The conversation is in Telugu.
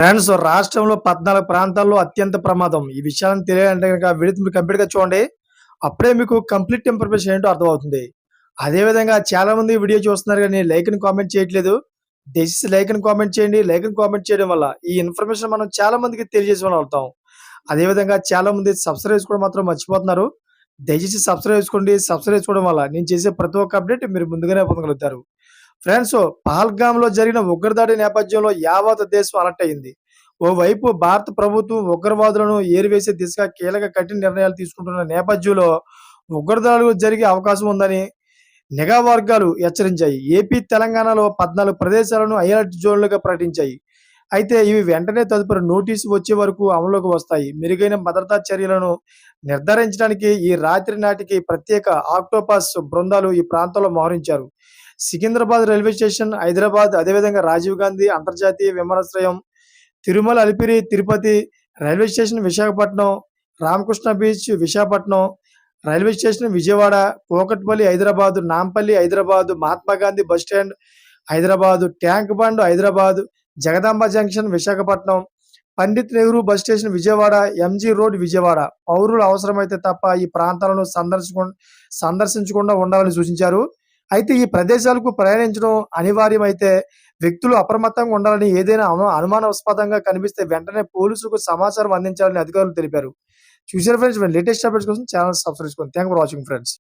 ఫ్రెండ్స్ రాష్ట్రంలో 14 ప్రాంతాల్లో అత్యంత ప్రమాదం. ఈ విషయాలను తెలియాలంటే గనక వీడియో మీరు కంప్లీట్‌గా చూడండి. అప్పుడే మీకు కంప్లీట్ ఇన్ఫర్మేషన్ ఏంటో అర్థమవుతుంది. అదే విధంగా చాలామంది వీడియో చూస్తున్నారు గానీ లైక్‌ని కామెంట్ చేయట్లేదు. దయచేసి లైక్‌ని కామెంట్ చేయండి. లైక్‌ని కామెంట్ చేయడం వల్ల ఈ ఇన్ఫర్మేషన్ మనం చాలా మందికి తెలియజేసిన వాళ్ళం అవుతాం. అదే విధంగా చాలామంది సబ్స్క్రైబ్ చేసుకోవడం మాత్రం మర్చిపోతున్నారు. దయచేసి సబ్స్క్రైబ్ చేసుకోండి. సబ్స్క్రైబ్ చేసుకోవడం వల్ల నేను చేసే ప్రతి ఒక్క అప్డేట్ మీరు ముందుగానే పొందగలుగుతారు. ఫ్రెండ్స్ పహల్గామ్‌లో జరిగిన ఉగ్రదాడి నేపథ్యంలో యావత్ దేశం అలర్ట్ అయింది. ఓవైపు భారత ప్రభుత్వం ఉగ్రవాదులను ఏరివేసే దిశగా కీలక కఠిన నిర్ణయాలు తీసుకుంటున్న నేపథ్యంలో ఉగ్రదాడులు జరిగే అవకాశం ఉందని నిఘా వర్గాలు హెచ్చరించాయి. ఏపీ, తెలంగాణలో 14 ప్రదేశాలను హైఅలర్ట్ జోన్లుగా ప్రకటించాయి. అయితే ఇవి వెంటనే తదుపరి నోటీసు వచ్చే వరకు అమలులోకి వస్తాయి. మెరుగైన భద్రతా చర్యలను నిర్ధారించడానికి ఈ రాత్రి నాటికి ప్రత్యేక ఆక్టోపస్ బృందాలు ఈ ప్రాంతంలో మోహరించారు. సికింద్రాబాద్ రైల్వే స్టేషన్, హైదరాబాద్, అదేవిధంగా రాజీవ్ గాంధీ అంతర్జాతీయ విమానాశ్రయం, Tirumala, Alipiri, Tirupati railway station, Visakhapatnam, Ramakrishna beach, Visakhapatnam railway station, Vijayawada, Kukatpally, Hyderabad, Nampally, Hyderabad, Mahatma Gandhi bus stand, Hyderabad, tank bund, Hyderabad, Jagadamba junction, Visakhapatnam, Pandit Nehru bus station, Vijayawada, MG road, Vijayawada. పౌరులు అవసరమైతే తప్ప ఈ ప్రాంతాలను సందర్శించకుండా ఉండాలని సూచించారు. అయితే ఈ ప్రదేశాలకు ప్రయాణించడం అనివార్యమైతే వ్యక్తులు అప్రమత్తంగా ఉండాలని, ఏదైనా అనుమానాస్పదంగా కనిపిస్తే వెంటనే పోలీసులకు సమాచారం అందించాలని అధికారులు తెలిపారు. చూసారు ఫ్రెండ్స్, లేటెస్ట్ అప్డేట్స్ కోసం ఛానల్ సబ్స్క్రైబ్ చేసుకోండి. Thanks for watching friends.